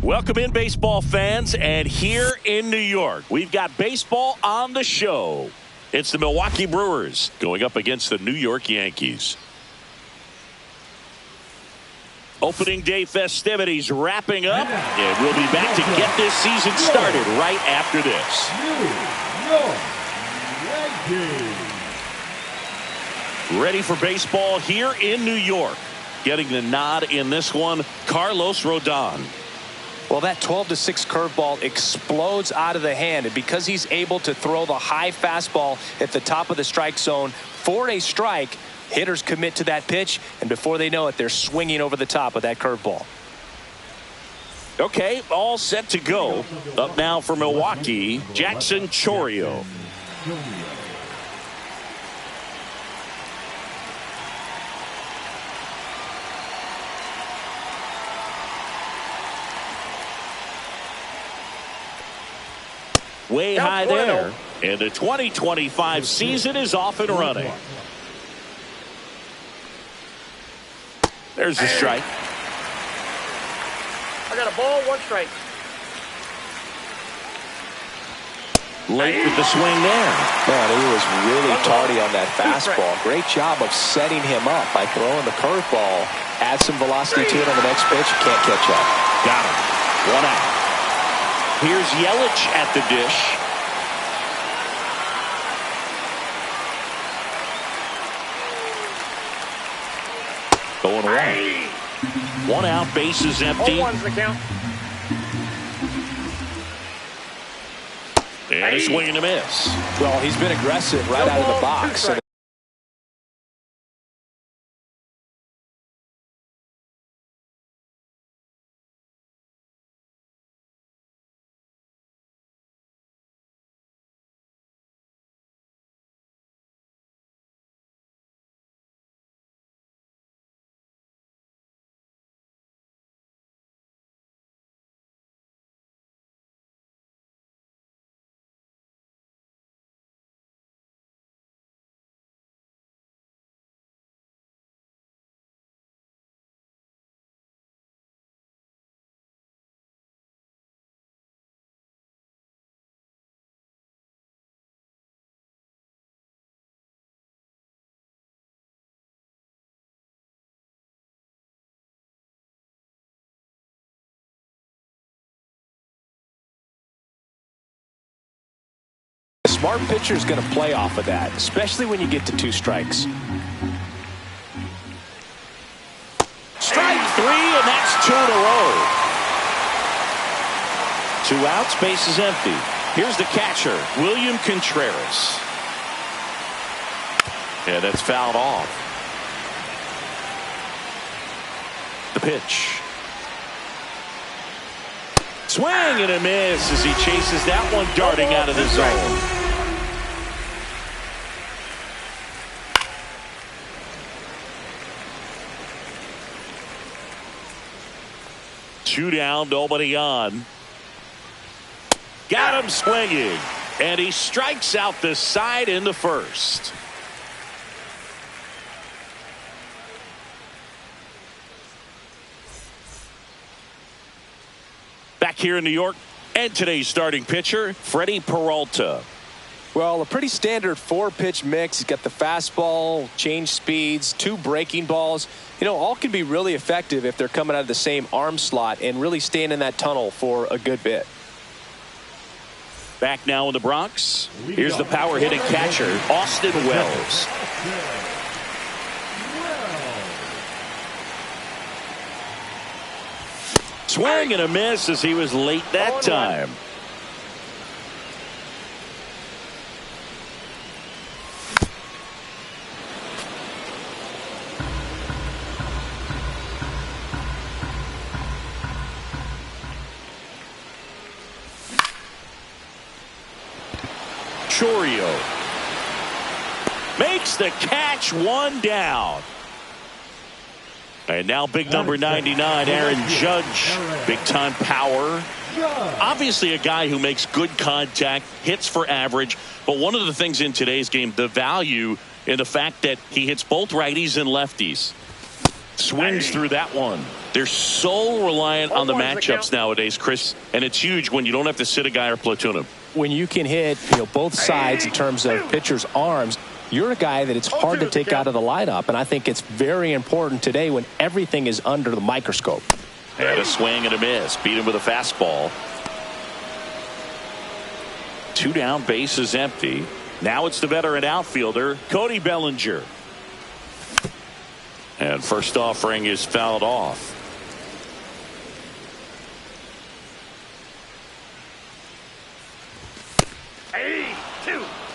Welcome in, baseball fans, and here in New York, we've got baseball on the show. It's the Milwaukee Brewers going up against the New York Yankees. Opening day festivities wrapping up, and we'll be back to get this season started right after this. Ready for baseball here in New York. Getting the nod in this one, Carlos Rodon. Well, that 12-6 curveball explodes out of the hand, and because he's able to throw the high fastball at the top of the strike zone for a strike, hitters commit to that pitch, and before they know it, they're swinging over the top of that curveball. Okay, all set to go. Up now for Milwaukee, Jackson Chourio. Way high there, and the 2025 season is off and running. There's the strike. I got a ball, one strike. Late with the swing there. Man, he was really tardy on that fastball. Great job of setting him up by throwing the curveball. Add some velocity to it on the next pitch. Can't catch up. Got him. One out. Here's Yelich at the dish. Going away. One out, bases empty. One's the count. And a swing and a miss. Well, he's been aggressive right out of the box. A smart pitcher is going to play off of that, especially when you get to two strikes. Strike three, and that's two in a row. 2 outs, bases empty. Here's the catcher, William Contreras. And that's fouled off. The pitch. Swing and a miss as he chases that one darting out of the zone. Two down, nobody on. Got him swinging, and he strikes out the side in the first. Back here in New York, and today's starting pitcher, Freddie Peralta. Well, a pretty standard 4-pitch mix. He's got the fastball, change speeds, 2 breaking balls. You know, all can be really effective if they're coming out of the same arm slot and really staying in that tunnel for a good bit. Back now in the Bronx. Here's the power hitting catcher, Austin Wells. Swing and a miss as he was late that time. Chourio makes the catch, 1 down. And now big number 99, Aaron Judge. Big time power. Obviously a guy who makes good contact, hits for average. But one of the things in today's game, the value in the fact that he hits both righties and lefties. Swings through that one. They're so reliant on the matchups nowadays, Chris, and it's huge when you don't have to sit a guy or platoon him. When you can hit both sides in terms of pitchers' arms, you're a guy that it's hard to take out of the lineup, and I think it's very important today when everything is under the microscope. And a swing and a miss. Beat him with a fastball. 2 down, base is empty. Now it's the veteran outfielder, Cody Bellinger. And first offering is fouled off.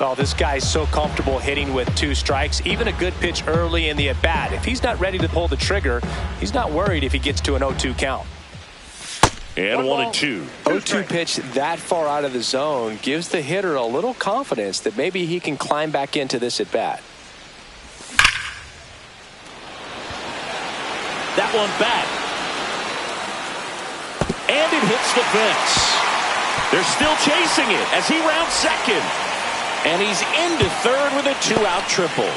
Oh, this guy's so comfortable hitting with 2 strikes. Even a good pitch early in the at-bat. If he's not ready to pull the trigger, he's not worried if he gets to an 0-2 count. And 1-2. 0-2 pitch that far out of the zone gives the hitter a little confidence that maybe he can climb back into this at-bat. That one back. And it hits the fence. They're still chasing it as he rounds second. And he's into third with a 2-out triple.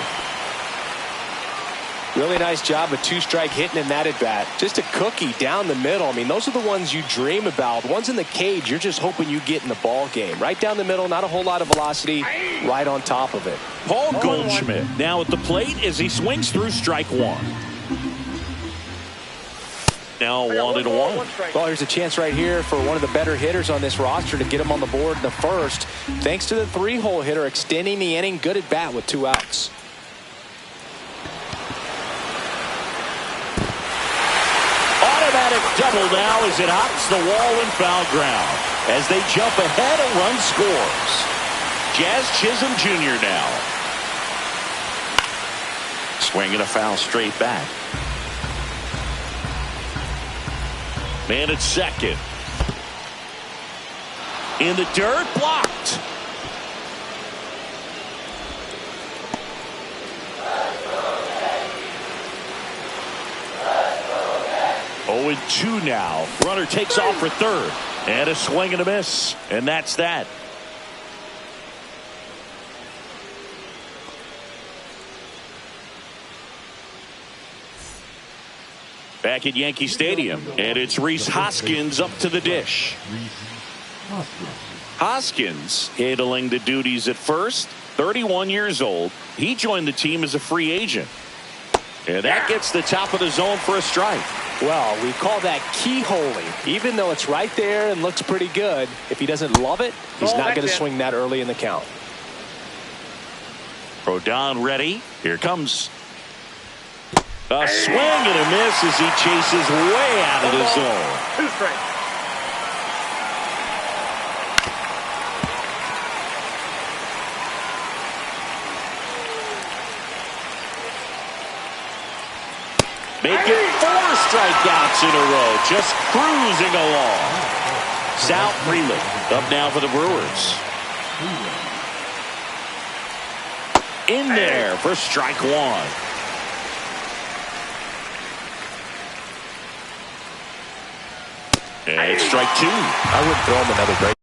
Really nice job of 2-strike hitting in that at bat. Just a cookie down the middle. I mean, those are the ones you dream about. Ones in the cage, you're just hoping you get in the ball game. Right down the middle, not a whole lot of velocity, right on top of it. Paul Goldschmidt now at the plate as he swings through strike 1. Now 1-1. Well, here's a chance right here for one of the better hitters on this roster to get him on the board in the first. Thanks to the 3-hole hitter extending the inning. Good at bat with 2 outs. Automatic double now as it hops the wall and foul ground. As they jump ahead, a run scores. Jazz Chisholm Jr. now. Swinging a foul straight back. Man at second. In the dirt, blocked. Oh, and 2 now. Runner takes off for third. And a swing and a miss. And that's that. Back at Yankee Stadium, and it's Rhys Hoskins up to the dish. Hoskins handling the duties at first, 31 years old. He joined the team as a free agent. And that gets the top of the zone for a strike. Well, we call that keyholing. Even though it's right there and looks pretty good, if he doesn't love it, he's not going to swing that early in the count. Rodon ready. Here comes. A swing and a miss as he chases way out of the zone. 2 strikes. Making 4 strikeouts in a row. Just cruising along. Sal Freeland up now for the Brewers. In there for strike 1. And it's strike 2. I wouldn't throw him another break.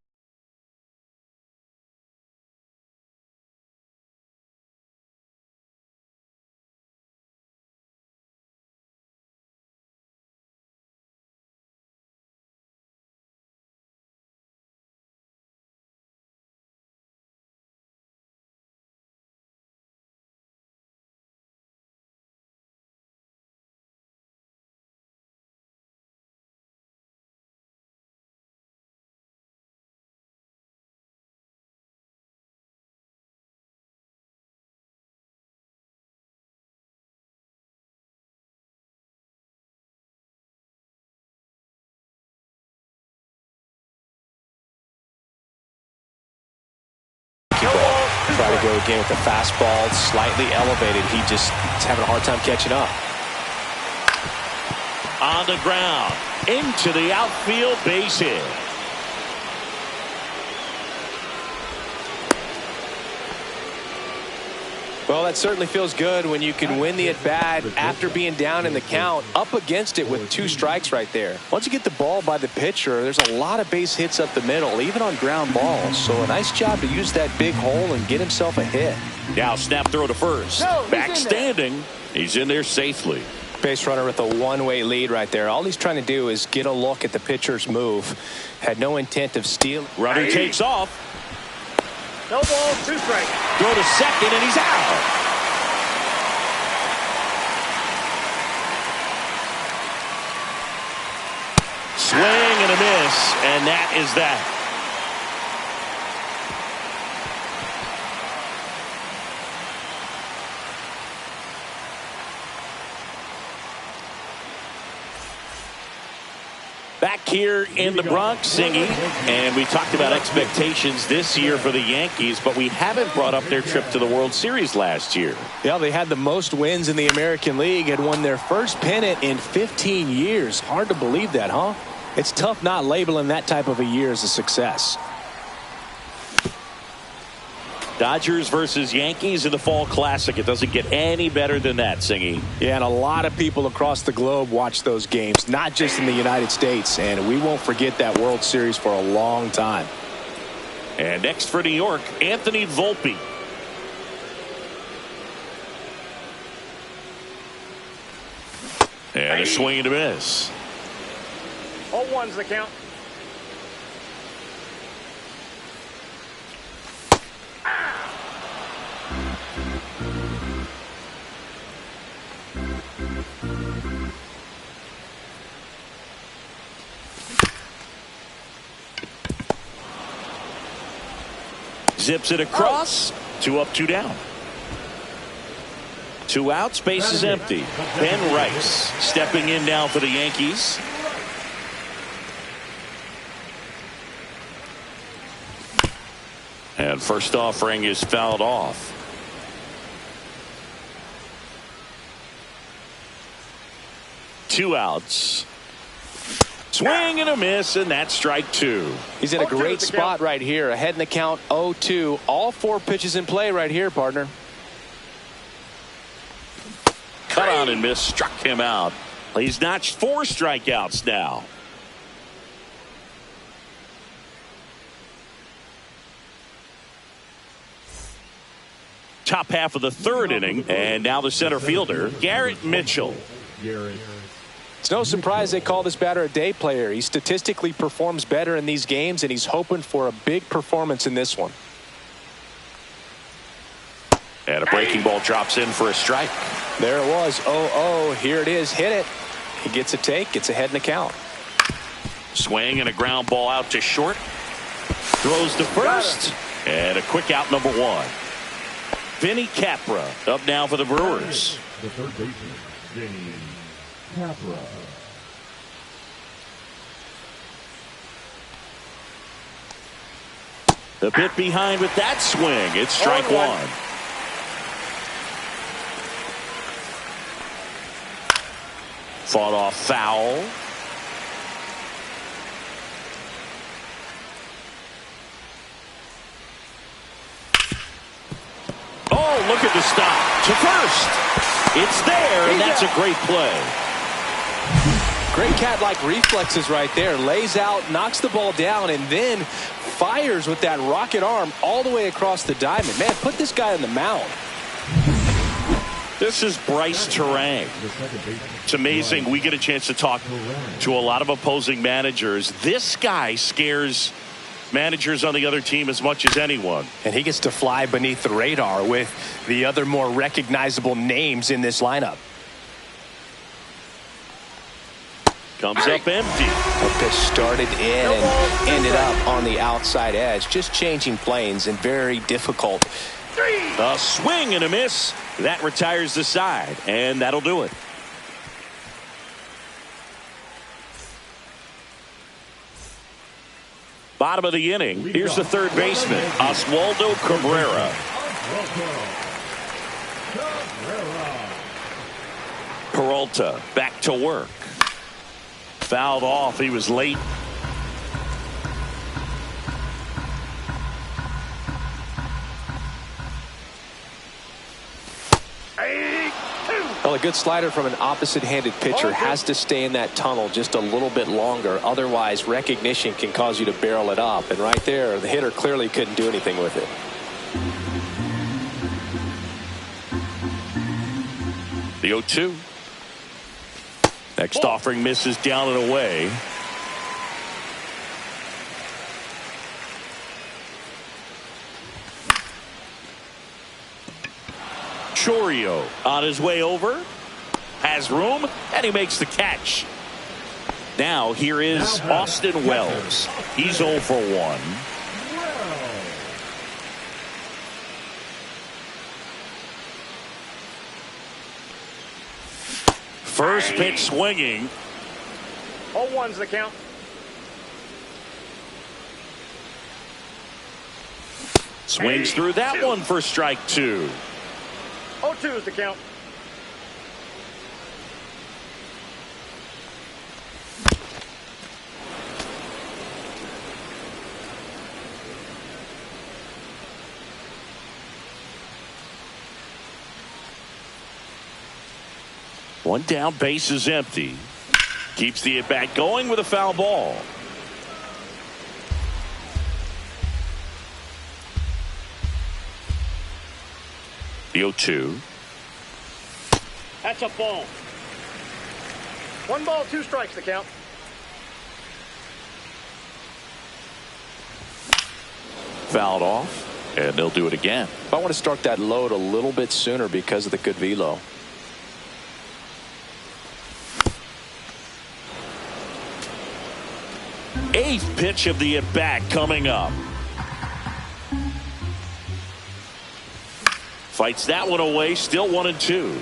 Try to go again with the fastball, slightly elevated. He just is having a hard time catching up. On the ground, into the outfield, base hit. Well, that certainly feels good when you can win the at-bat after being down in the count, up against it with 2 strikes right there. Once you get the ball by the pitcher, there's a lot of base hits up the middle, even on ground balls. So a nice job to use that big hole and get himself a hit. Now snap throw to first. Back standing. He's in there safely. Base runner with a one-way lead right there. All he's trying to do is get a look at the pitcher's move. Had no intent of stealing. Runner takes off. No ball, 2 strikes. Throw to second, and he's out. Swing and a miss, and that is that. Back here in the Bronx, singing, and we talked about expectations this year for the Yankees, but we haven't brought up their trip to the World Series last year. Yeah, they had the most wins in the American League, had won their first pennant in 15 years. Hard to believe that, huh? It's tough not labeling that type of a year as a success. Dodgers versus Yankees in the Fall Classic. It doesn't get any better than that, Singy. Yeah, and a lot of people across the globe watch those games, not just in the United States, and we won't forget that World Series for a long time. And next for New York, Anthony Volpe. And a swing and a miss. 0-1's the count. Zips it across. 2 up, 2 down. 2 outs, base is empty. Ben Rice stepping in now for the Yankees. And first offering is fouled off. Two outs. Swing and a miss, and that's strike 2. He's in a great spot right here. Ahead in the count, 0-2. All 4 pitches in play right here, partner. Cut on and miss, struck him out. He's notched 4 strikeouts now. Top half of the 3rd inning, and now the center fielder, Garrett Mitchell. It's no surprise they call this batter a day player. He statistically performs better in these games, and he's hoping for a big performance in this one. And a breaking ball drops in for a strike. There it was. 0-0. Here it is. Hit it. He gets a take. Gets ahead in the count. Swing and a ground ball out to short. Throws to first. And a quick out, number 1. Vinny Capra up now for the Brewers. The third baseman, Vinny Capra. The bit behind with that swing. It's strike 1. Fought off foul. Oh, look at the stop. To first. It's there, and that's a great play. Great cat-like reflexes right there. Lays out, knocks the ball down, and then fires with that rocket arm all the way across the diamond. Man, put this guy on the mound. This is Bryce Terang. It's amazing. We get a chance to talk to a lot of opposing managers. This guy scares managers on the other team as much as anyone. And he gets to fly beneath the radar with the other more recognizable names in this lineup. Comes up empty. The pitch started in and ended up on the outside edge. Just changing planes and very difficult. A swing and a miss. That retires the side, and that'll do it. Bottom of the inning. Here's the third baseman, Oswaldo Cabrera. Peralta back to work. Fouled off. He was late. Well, a good slider from an opposite-handed pitcher has to stay in that tunnel just a little bit longer. Otherwise, recognition can cause you to barrel it up. And right there, the hitter clearly couldn't do anything with it. The 0-2. Next offering misses down and away. Chourio on his way over. Has room, and he makes the catch. Now here is Austin Wells. He's 0 for 1. First pitch swinging. 0-1's the count. Swings through that one for strike 2. 0-2's the count. One down, base is empty. Keeps the at-bat going with a foul ball. The 0-2. That's a ball. 1 ball, 2 strikes the count. Fouled off, and they'll do it again. I want to start that load a little bit sooner because of the good velo. Eighth pitch of the at-bat coming up. Fights that one away, still 1-2.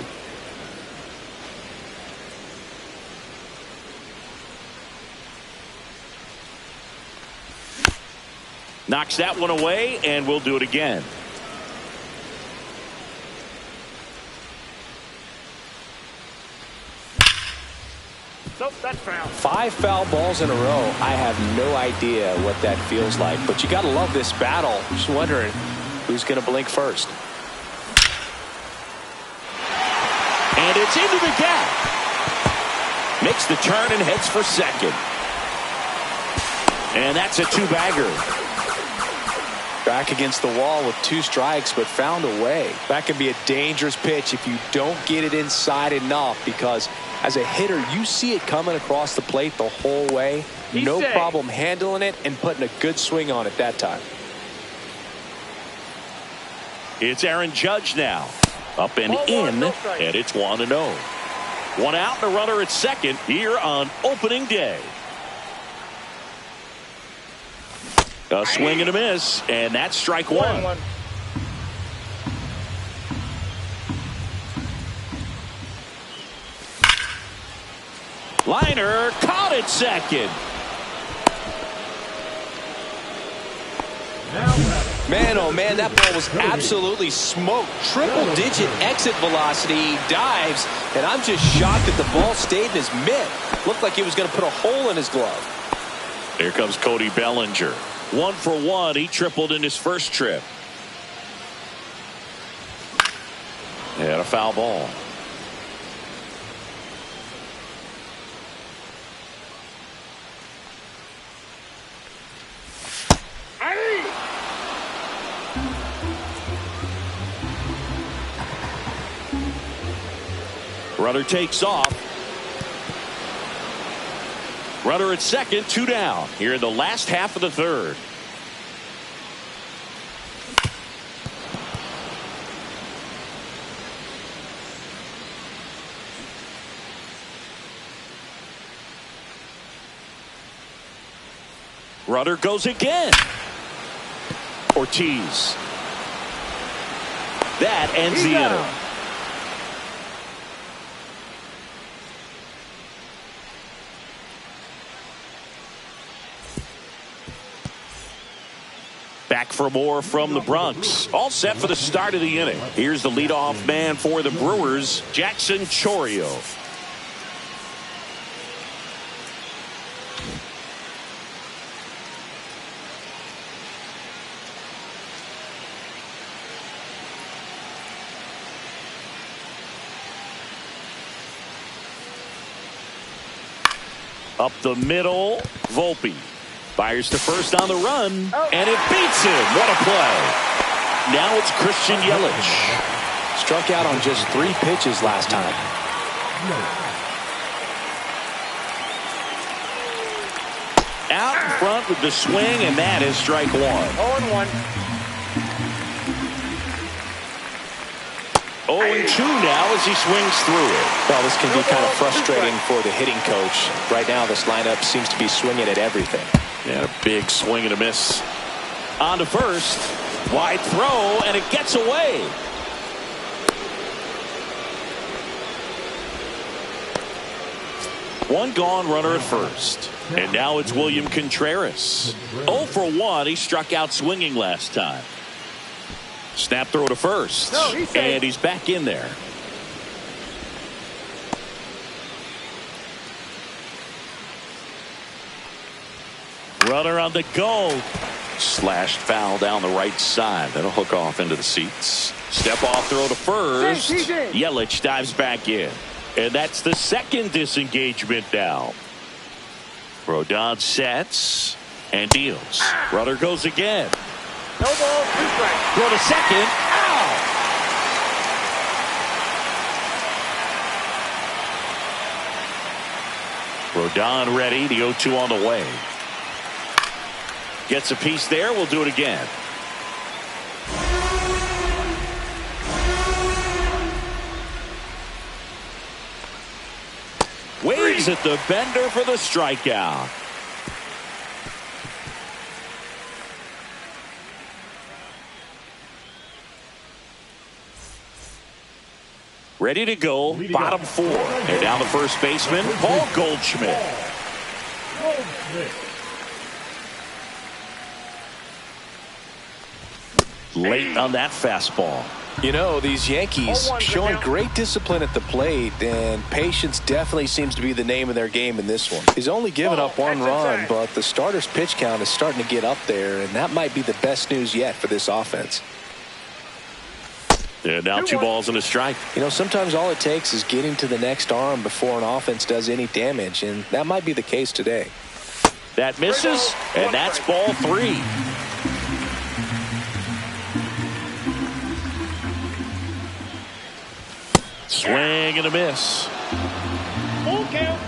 Knocks that one away, and we'll do it again. Nope, that's foul. 5 foul balls in a row. I have no idea what that feels like, but you got to love this battle. Just wondering who's going to blink first. And it's into the gap. Makes the turn and heads for second. And that's a 2-bagger. Back against the wall with 2 strikes, but found a way. That can be a dangerous pitch if you don't get it inside enough, because as a hitter, you see it coming across the plate the whole way. No problem handling it and putting a good swing on it that time. It's Aaron Judge now. Up and in, and it's 1-0. 1 out and a runner at second here on opening day. A swing and a miss, and that's strike 1. Liner caught at second. Man, oh man, that ball was absolutely smoked. Triple-digit exit velocity, dives, and I'm just shocked that the ball stayed in his mitt. Looked like he was going to put a hole in his glove. Here comes Cody Bellinger. 1 for 1. He tripled in his first trip. And a foul ball. Runner takes off. Runner at second, 2 down here in the last half of the third. Runner goes again. Ortiz. That ends the inning. Back for more from the Bronx. All set for the start of the inning. Here's the leadoff man for the Brewers, Jackson Chourio. Up the middle, Volpe. Fires to first on the run, and it beats him. What a play. Now it's Christian Yelich. Struck out on just 3 pitches last time. Out in front with the swing, and that is strike one. 0-1. 0-2 now as he swings through it. Well, this can be kind of frustrating for the hitting coach. Right now, this lineup seems to be swinging at everything. And a big swing and a miss. On to first. Wide throw, and it gets away. One gone, runner at first. And now it's William Contreras. 0 for 1. He struck out swinging last time. Snap throw to first. And he's back in there. Runner on the go. Slashed foul down the right side. That'll hook off into the seats. Step off throw to first. Yelich dives back in. And that's the second disengagement now. Rodon sets and deals. Runner goes again. No ball, 2 strikes. Throw to second. Ow! Rodon ready. The 0-2 on the way. Gets a piece there. We'll do it again. Waves at the bender for the strikeout. Ready to go, bottom 4. And down the first baseman, Paul Goldschmidt. Late on that fastball. You know, these Yankees showing great discipline at the plate, and patience definitely seems to be the name of their game in this one. He's only given up 1 run, but the starter's pitch count is starting to get up there, and that might be the best news yet for this offense. And now 2 balls and a strike. You know, sometimes all it takes is getting to the next arm before an offense does any damage, and that might be the case today. That misses, and that's ball 3. Swing and a miss. Full count.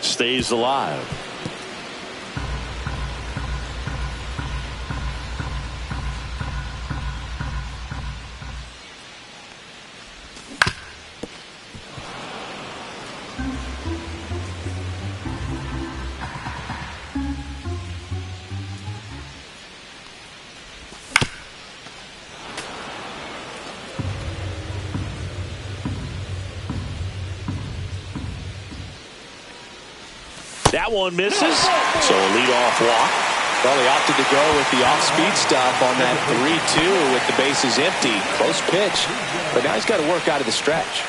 Stays alive. That one misses. So a leadoff walk. Well, he opted to go with the off-speed stuff on that 3-2 with the bases empty. Close pitch, but now he's got to work out of the stretch.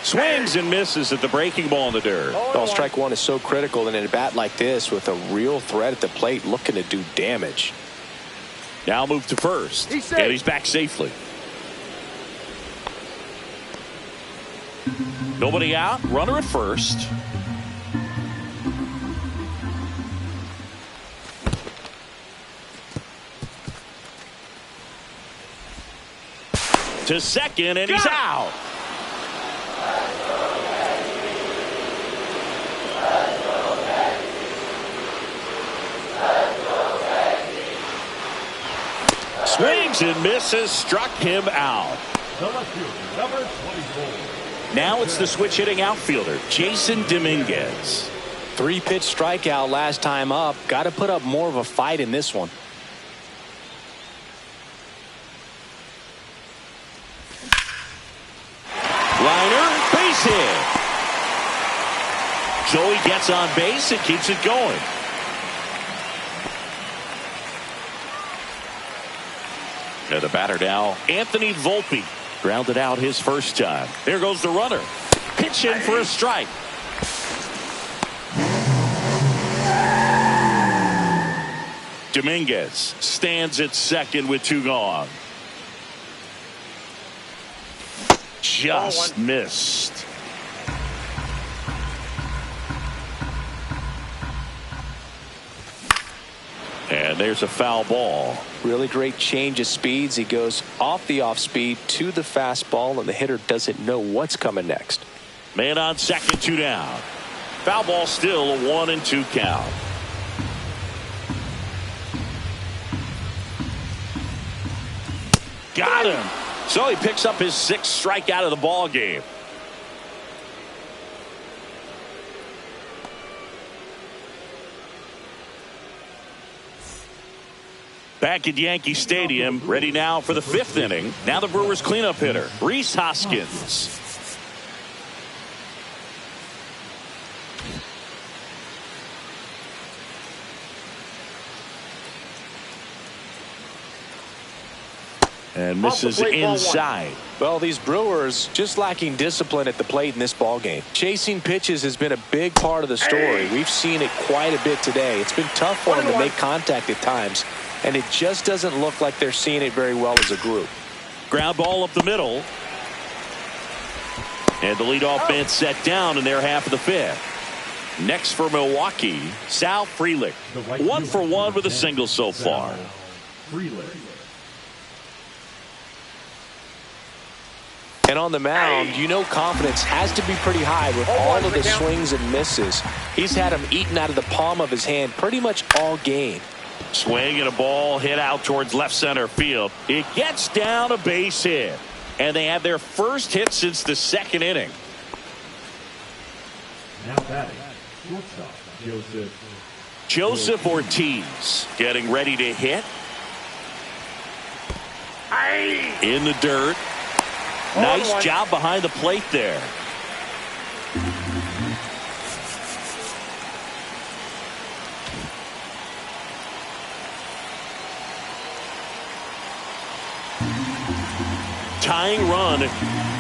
Swings and misses at the breaking ball in the dirt. Well, strike 1 is so critical in a bat like this with a real threat at the plate looking to do damage. Now move to first. And he's back safely. Nobody out. Runner at first. To second, and he's out. Swings and misses, struck him out. Number 24. Now it's the switch hitting outfielder, Jason Dominguez. 3-pitch strikeout last time up. Got to put up more of a fight in this one. So he gets on base and keeps it going. And the batter now, Anthony Volpe. Grounded out his first time. There goes the runner. Pitch in for a strike. Dominguez stands at second with 2 gone. Just missed. And there's a foul ball. Really great change of speeds. He goes off the off speed to the fastball, and the hitter doesn't know what's coming next. Man on second, 2 down. Foul ball, still a 1-2 count. Got him. So he picks up his 6th strikeout of the ball game. Back at Yankee Stadium, ready now for the 5th inning. Now the Brewers cleanup hitter, Rhys Hoskins. And misses inside. Well, these Brewers just lacking discipline at the plate in this ball game. Chasing pitches has been a big part of the story. We've seen it quite a bit today. It's been tough for them to make contact at times, and it just doesn't look like they're seeing it very well as a group. Ground ball up the middle. And the leadoff man set down in their half of the 5th. Next for Milwaukee, Sal Frelick. 1 for 1 with a single so far. And on the mound, you know confidence has to be pretty high with all of the swings and misses. He's had them eaten out of the palm of his hand pretty much all game. Swing and a ball hit out towards left center field. It gets down a base hit. And they have their first hit since the 2nd inning. Now batting, shortstop, Joseph Ortiz getting ready to hit. In the dirt. Nice job behind the plate there. Tying run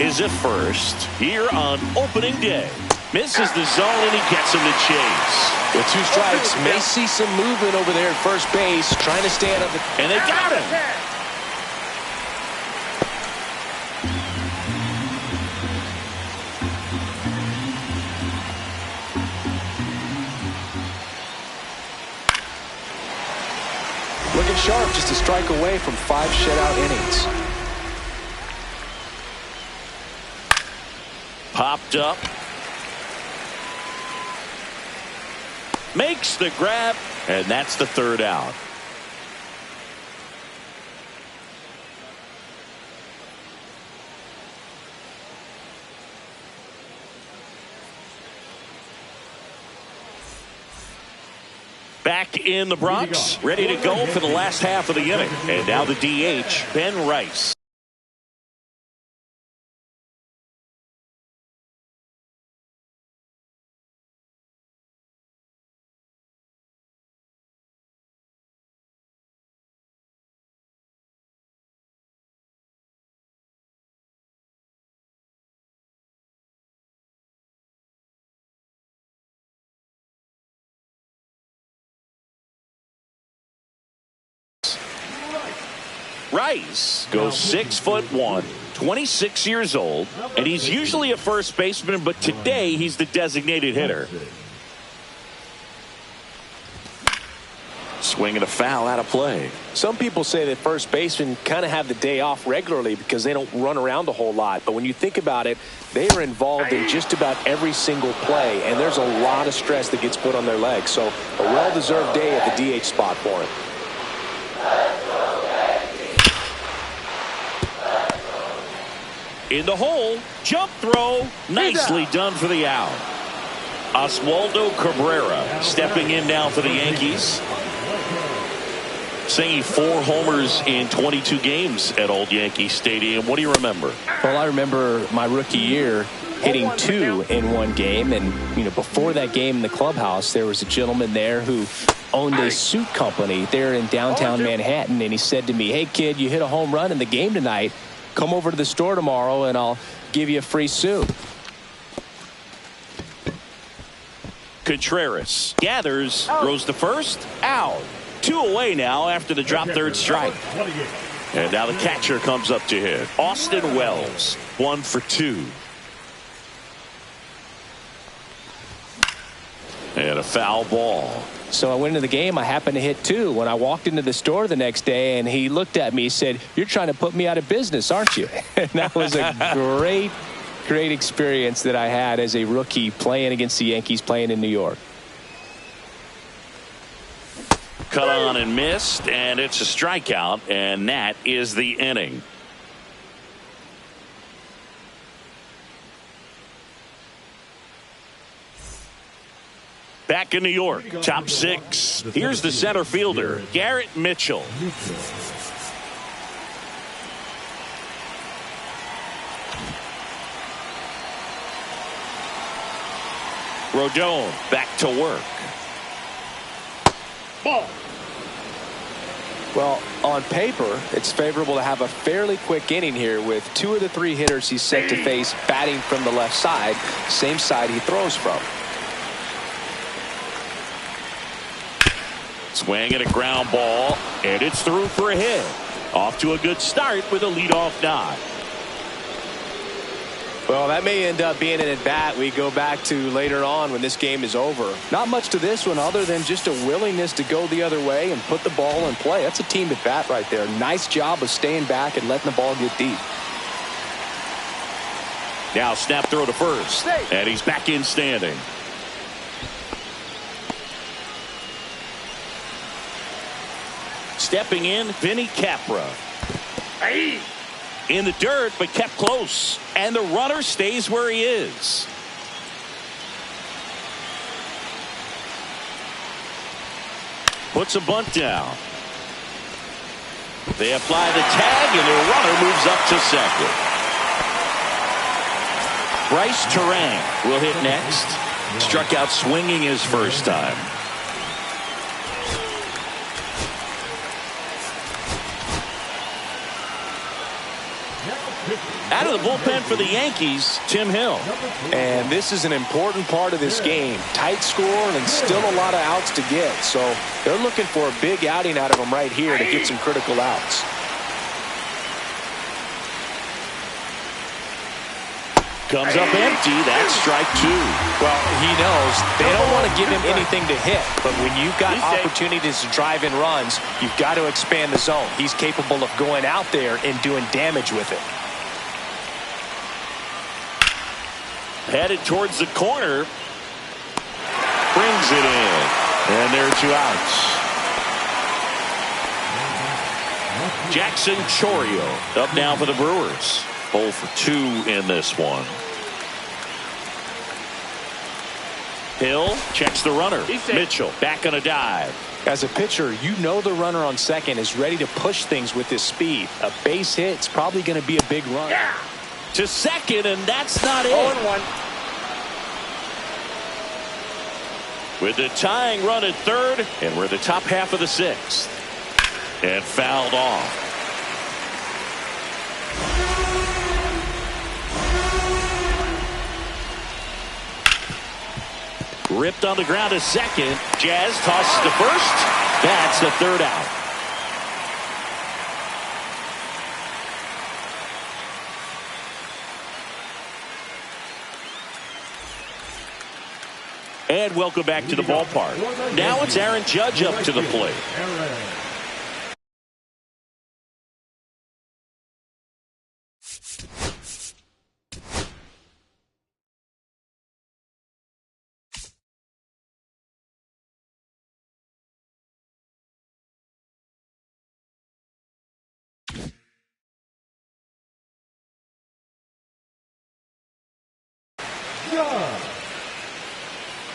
is at first here on opening day. Misses the zone and he gets him to chase. With 2 strikes, may see some movement over there at first base, trying to stay out of the... And they got him. Looking sharp, just a strike away from 5 shutout innings. Popped up. Makes the grab, and that's the 3rd out. Back in the Bronx, ready to go for the last half of the inning. And now the DH, Ben Rice. Rice goes 6'1", 26 years old, and he's usually a first baseman, but today he's the designated hitter. Swing and a foul out of play. Some people say that first basemen kind of have the day off regularly because they don't run around a whole lot. But when you think about it, they are involved in just about every single play, and there's a lot of stress that gets put on their legs. So a well-deserved day at the DH spot for him. In the hole, jump throw, nicely done for the out. Oswaldo Cabrera stepping in now for the Yankees. Singing 4 homers in 22 games at Old Yankee Stadium. What do you remember? Well, I remember my rookie year. hitting 2 in one game. And, before that game in the clubhouse, there was a gentleman there who owned a suit company there in downtown Manhattan. And he said to me, "Hey, kid, you hit a home run in the game tonight. Come over to the store tomorrow and I'll give you a free suit." Contreras gathers, throws to first, out. 2 away now after the drop third strike. And now the catcher comes up to hit. Austin Wells, 1 for 2. And a foul ball. So I went into the game. I happened to hit 2. When I walked into the store the next day, and he looked at me, he said, "You're trying to put me out of business, aren't you?" And that was a great experience that I had as a rookie playing against the Yankees, playing in New York. Cut on and missed, and it's a strikeout, and that is the inning. Back in New York, top 6. Here's the center fielder, Garrett Mitchell. Rodon back to work. Ball. Well, on paper, it's favorable to have a fairly quick inning here with 2 of the 3 hitters he's set to face batting from the left side, same side he throws from. Swing and a ground ball, and it's through for a hit. Off to a good start with a leadoff nod. Well, that may end up being an at-bat we go back to later on when this game is over. Not much to this one other than just a willingness to go the other way and put the ball in play. That's a team at-bat right there. Nice job of staying back and letting the ball get deep. Now snap throw to first, and he's back in standing. Stepping in, Vinny Capra. In the dirt, but kept close. And the runner stays where he is. Puts a bunt down. They apply the tag, and the runner moves up to second. Bryce Terang will hit next. Struck out swinging his first time. Out of the bullpen for the Yankees, Tim Hill. And this is an important part of this game. Tight score and still a lot of outs to get. So they're looking for a big outing out of him right here to get some critical outs. Comes up empty. That's strike 2. Well, he knows they don't want to give him anything to hit. But when you've got opportunities to drive in runs, you've got to expand the zone. He's capable of going out there and doing damage with it. Headed towards the corner. Brings it in. And there are 2 outs. Jackson Chourio up now for the Brewers. 0 for 2 in this one. Hill checks the runner. Mitchell back on a dive. As a pitcher, you know the runner on second is ready to push things with his speed. A base hit's probably going to be a big run. Yeah. To second, and that's not it. 0-1. With the tying run at third, and we're the top half of the 6th. And fouled off. Ripped on the ground to second. Jazz tosses to first. That's the 3rd out. And welcome back to the ballpark. Now it's Aaron Judge up to the plate.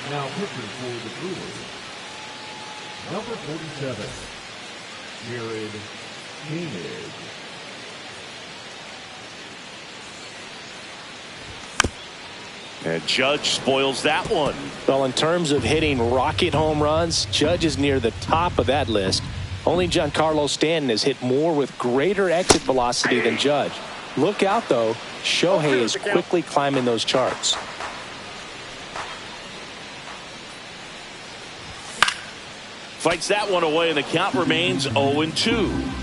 Now pitching for the Brewers, number 47, Jared Koenig. And Judge spoils that one. Well, in terms of hitting rocket home runs, Judge is near the top of that list. Only Giancarlo Stanton has hit more with greater exit velocity than Judge. Look out, though. Shohei is quickly climbing those charts. Fights that one away, and the count remains 0-2.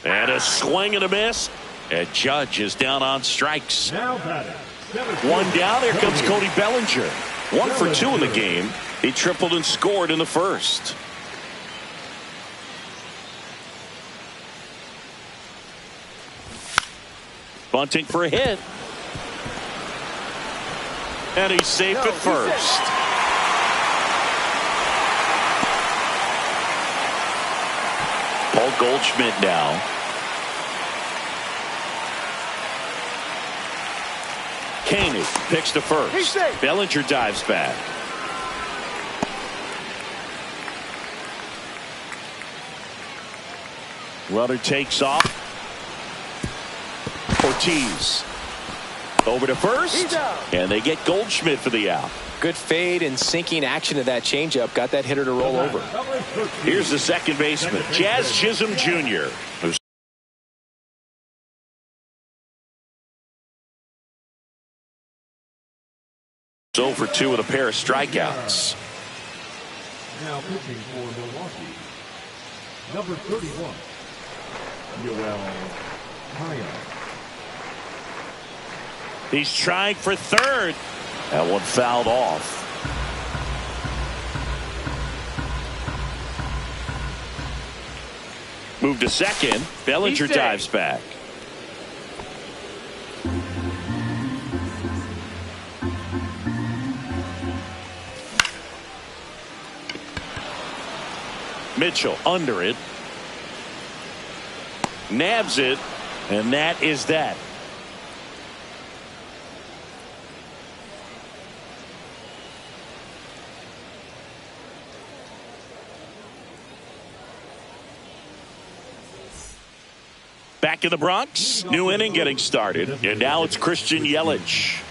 And a swing and a miss. And Judge is down on strikes. One down. Here comes Cody Bellinger. 1 for 2 in the game. He tripled and scored in the first. Bunting for a hit. And he's safe at first. Paul Goldschmidt now. Koenig picks to first. Bellinger dives back. Runner takes off. Ortiz over to first, and they get Goldschmidt for the out. Good fade and sinking action of that changeup got that hitter to roll over. Here's the second baseman, Jazz Chisholm Jr., who's over 2 with a pair of strikeouts. Now pitching for Milwaukee, number 31, Yoel Kaya. He's trying for third. That one fouled off. Move to second. Bellinger dives back. Mitchell under it. Nabs it. And that is that. Back in the Bronx, new inning getting started, and now it's Christian Yelich.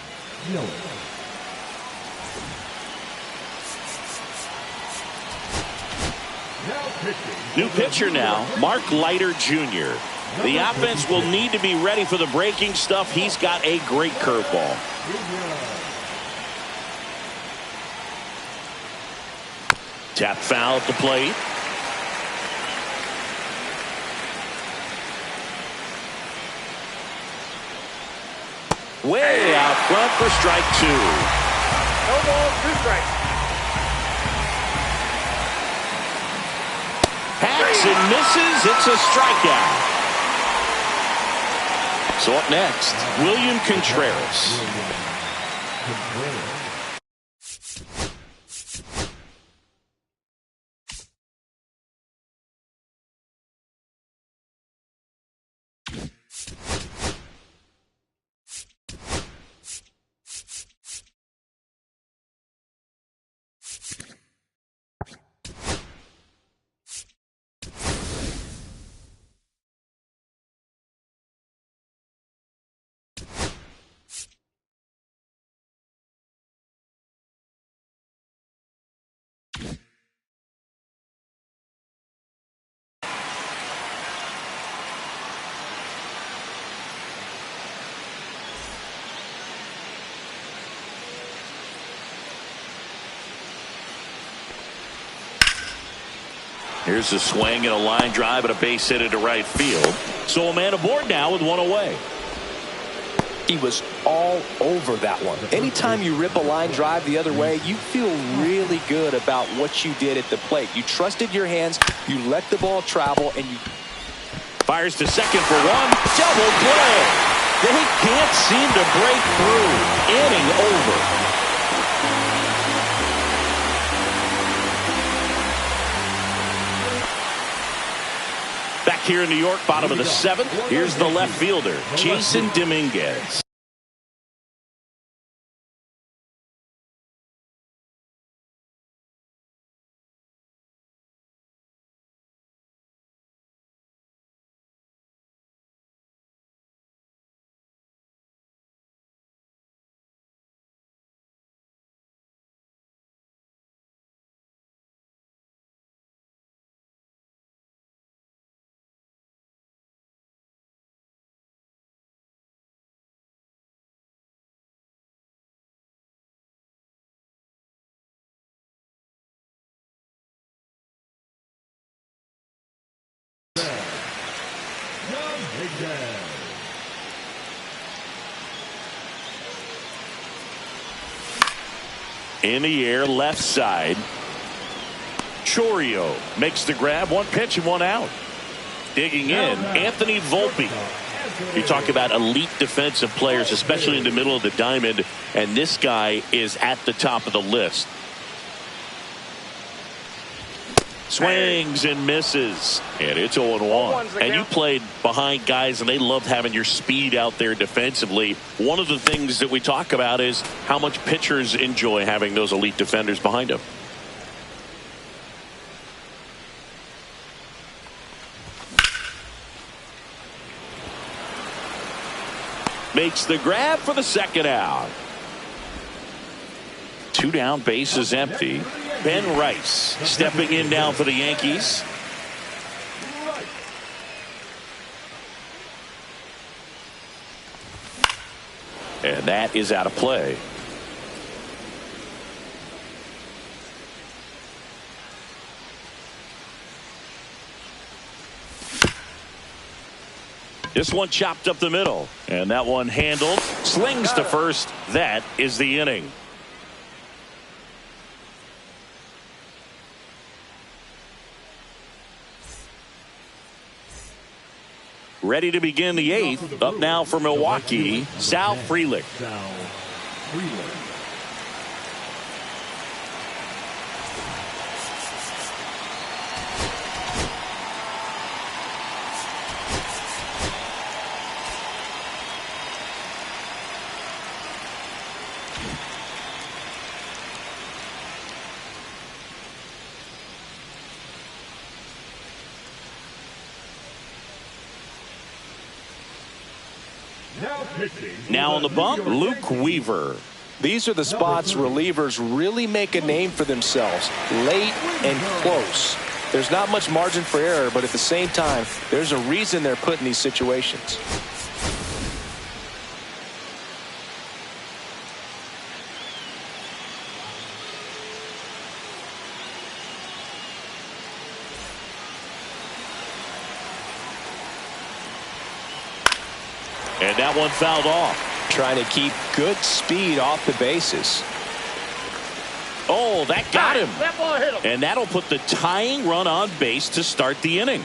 New pitcher now, Mark Leiter Jr. The offense will need to be ready for the breaking stuff. He's got a great curveball. Tap foul at the plate. Way out front for strike 2. No balls, 2 strikes. Hacks and misses. It's a strikeout. So up next, William Contreras. Here's a swing and a line drive and a base hit into right field. So a man aboard now with 1 away. He was all over that one. Anytime you rip a line drive the other way, you feel really good about what you did at the plate. You trusted your hands, you let the ball travel, and you fires to second for 1. Double play. They can't seem to break through. Inning over. Back here in New York, bottom of the 7th. Here's the left fielder, Jason Dominguez. In the air, left side. Chorio makes the grab. One pitch and one out. Digging in, Anthony Volpe. You talk about elite defensive players, especially in the middle of the diamond, and this guy is at the top of the list. Swings and misses, and it's 0-1. And you played behind guys, and they loved having your speed out there defensively. One of the things that we talk about is how much pitchers enjoy having those elite defenders behind them. Makes the grab for the second out. 2 down, base is empty. Ben Rice stepping in now for the Yankees. And that is out of play. This one chopped up the middle, and that one handled. Slings to first. That is the inning. Ready to begin the 8th. Up now for Milwaukee, Sal Frelick. Now on the bump, Luke Weaver. These are the spots relievers really make a name for themselves. Late and close. There's not much margin for error, but at the same time, there's a reason they're put in these situations. And that one fouled off. Trying to keep good speed off the bases. Oh, that got him. That ball hit him. And that'll put the tying run on base to start the inning.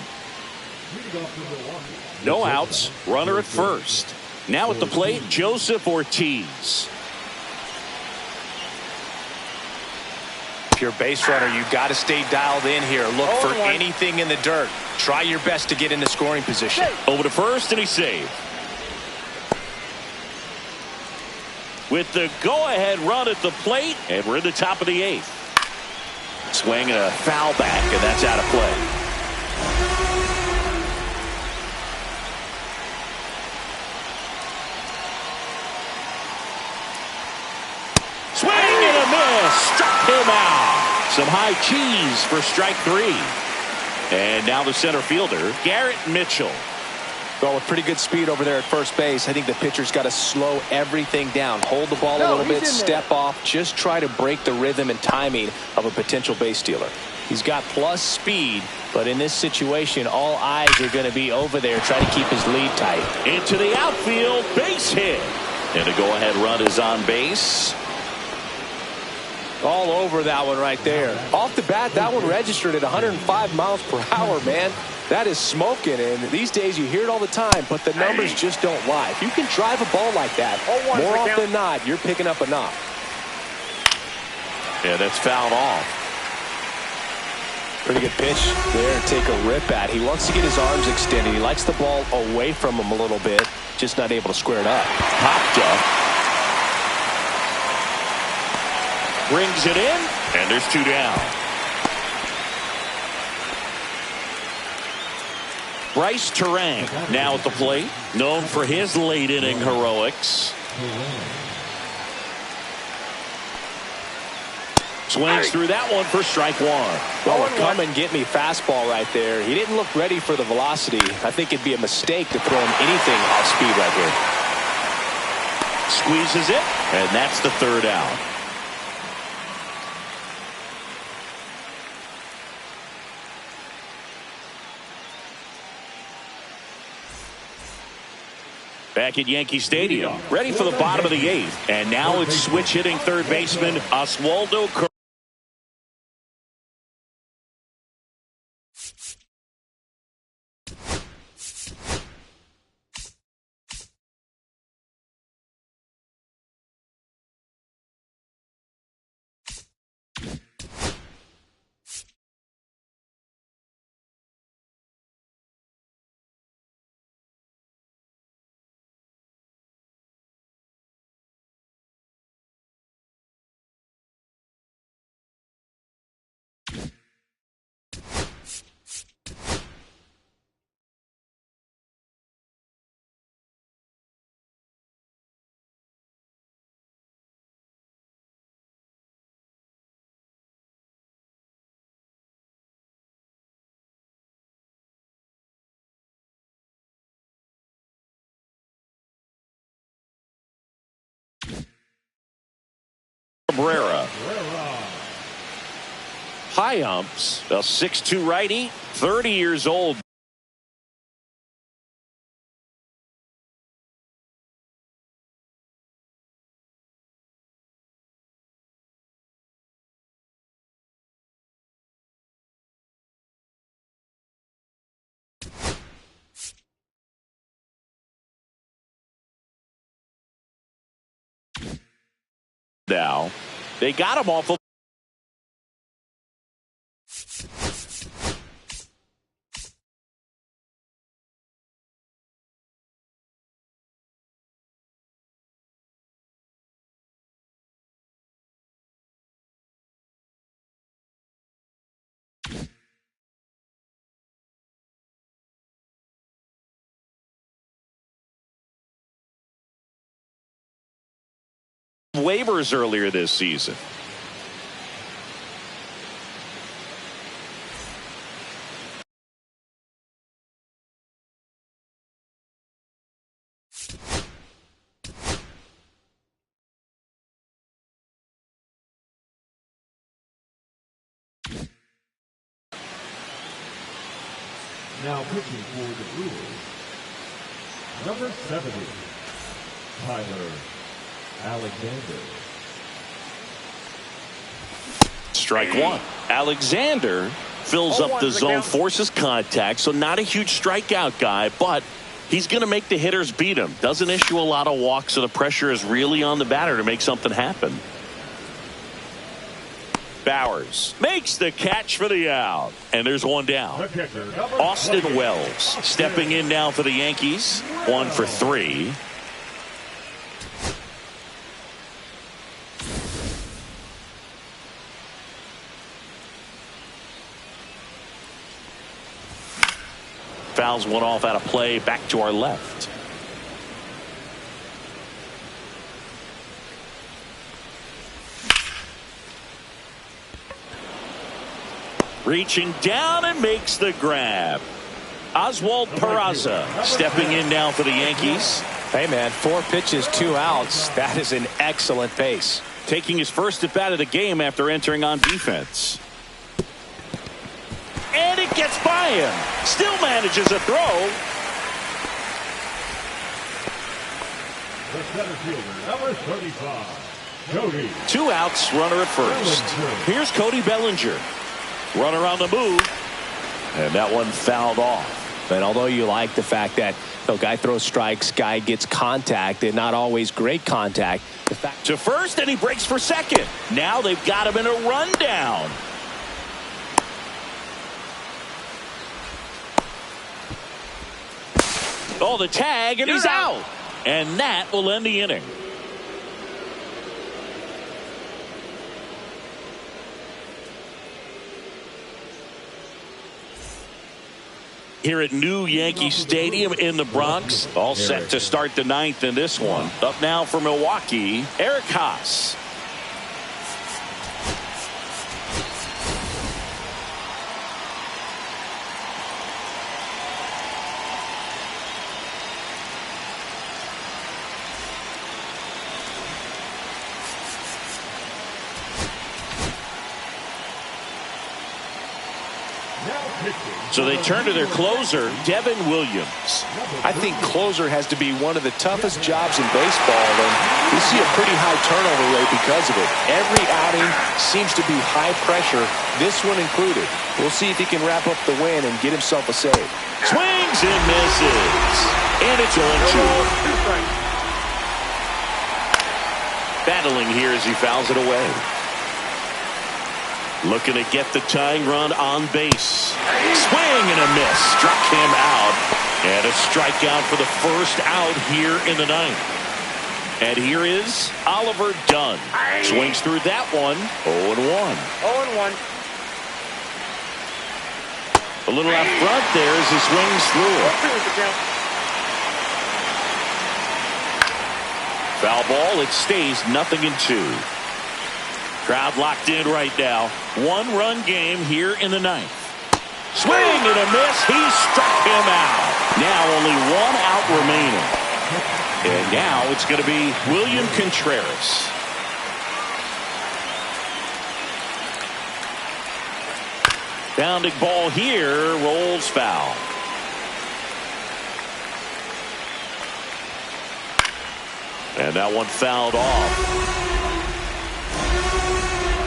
No outs. Runner at first. Now at the plate, Joseph Ortiz. If you're a base runner, you've got to stay dialed in here. Look for anything in the dirt. Try your best to get into scoring position. Over to first, and he saved. With the go-ahead run at the plate, and we're in the top of the 8th. Swing and a foul back, and that's out of play. Swing and a miss. Struck him out. Some high cheese for strike 3. And now the center fielder, Garrett Mitchell. Well, with pretty good speed over there at first base, I think the pitcher's got to slow everything down. Hold the ball a little bit, step off, just try to break the rhythm and timing of a potential base stealer. He's got plus speed, but in this situation, all eyes are going to be over there trying to keep his lead tight. Into the outfield, base hit. And the go-ahead run is on base. All over that one right there. Off the bat, that one registered at 105 miles per hour, man. That is smoking, and these days you hear it all the time, but the numbers just don't lie. If you can drive a ball like that, more often than not, you're picking up a knock. Yeah, that's fouled off. Pretty good pitch there to take a rip at. He wants to get his arms extended. He likes the ball away from him a little bit, just not able to square it up. Popped up. Brings it in, and there's 2 down. Bryce Terang now at the plate, known for his late inning heroics. Swings through that one for strike 1. Well, a come and get me fastball right there. He didn't look ready for the velocity. I think it'd be a mistake to throw him anything off speed right here. Squeezes it, and that's the 3rd out. Back at Yankee Stadium, ready for the bottom of the 8th. And now it's switch hitting third baseman Oswaldo Cabrera. High umps, a 6'2" righty, 30 years old. Now, they got him off of waivers earlier this season. Now pitching for the Brewers, number 70, Tyler Alexander. Strike one. Alexander fills up the zone, forces contact, so not a huge strikeout guy, but he's going to make the hitters beat him. Doesn't issue a lot of walks, so the pressure is really on the batter to make something happen. Bowers makes the catch for the out, and there's one down. Austin Wells stepping in now for the Yankees. 1 for 3. Fouls one off out of play, back to our left. Reaching down and makes the grab. Oswald Peraza stepping in now for the Yankees. Hey, man, 4 pitches, 2 outs. That is an excellent pace. Taking his first at bat of the game after entering on defense. And it gets by him. Still manages a throw. The center fielder, number 35, Cody. 2 outs, runner at first. Here's Cody Bellinger. Runner on the move. And that one fouled off. And although you like the fact that the guy throws strikes, guy gets contact, and not always great contact. The fact to first, and he breaks for second. Now they've got him in a rundown. Oh, the tag, and he's out. And that will end the inning. Here at New Yankee Stadium in the Bronx, all set to start the 9th in this one. Up now for Milwaukee, Eric Haas. So they turn to their closer, Devin Williams. I think closer has to be one of the toughest jobs in baseball, and we see a pretty high turnover rate because of it. Every outing seems to be high pressure, this one included. We'll see if he can wrap up the win and get himself a save. Swings and misses. And it's 0-2. Battling here as he fouls it away. Looking to get the tying run on base. Swing and a miss. Struck him out. And a strikeout for the first out here in the ninth. And here is Oliver Dunn. Swings through that one. 0-1. 0-1. A little out front there as he swings through it. Foul ball. It stays 0-2. Crowd locked in right now. One-run game here in the ninth. Swing and a miss. He struck him out. Now only one out remaining. And now it's going to be William Contreras. Bounding ball here. Rolls foul. And that one fouled off.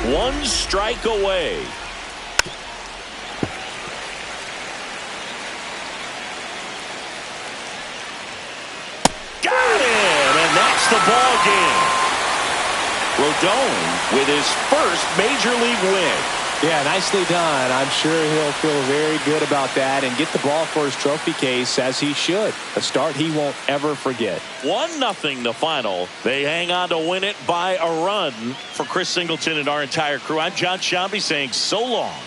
One strike away. Got it! And that's the ball game. Rodon with his first major league win. Yeah, nicely done. I'm sure he'll feel very good about that and get the ball for his trophy case, as he should. A start he won't ever forget. 1-0 the final. They hang on to win it by a run. For Chris Singleton and our entire crew, I'm John Shambi saying so long.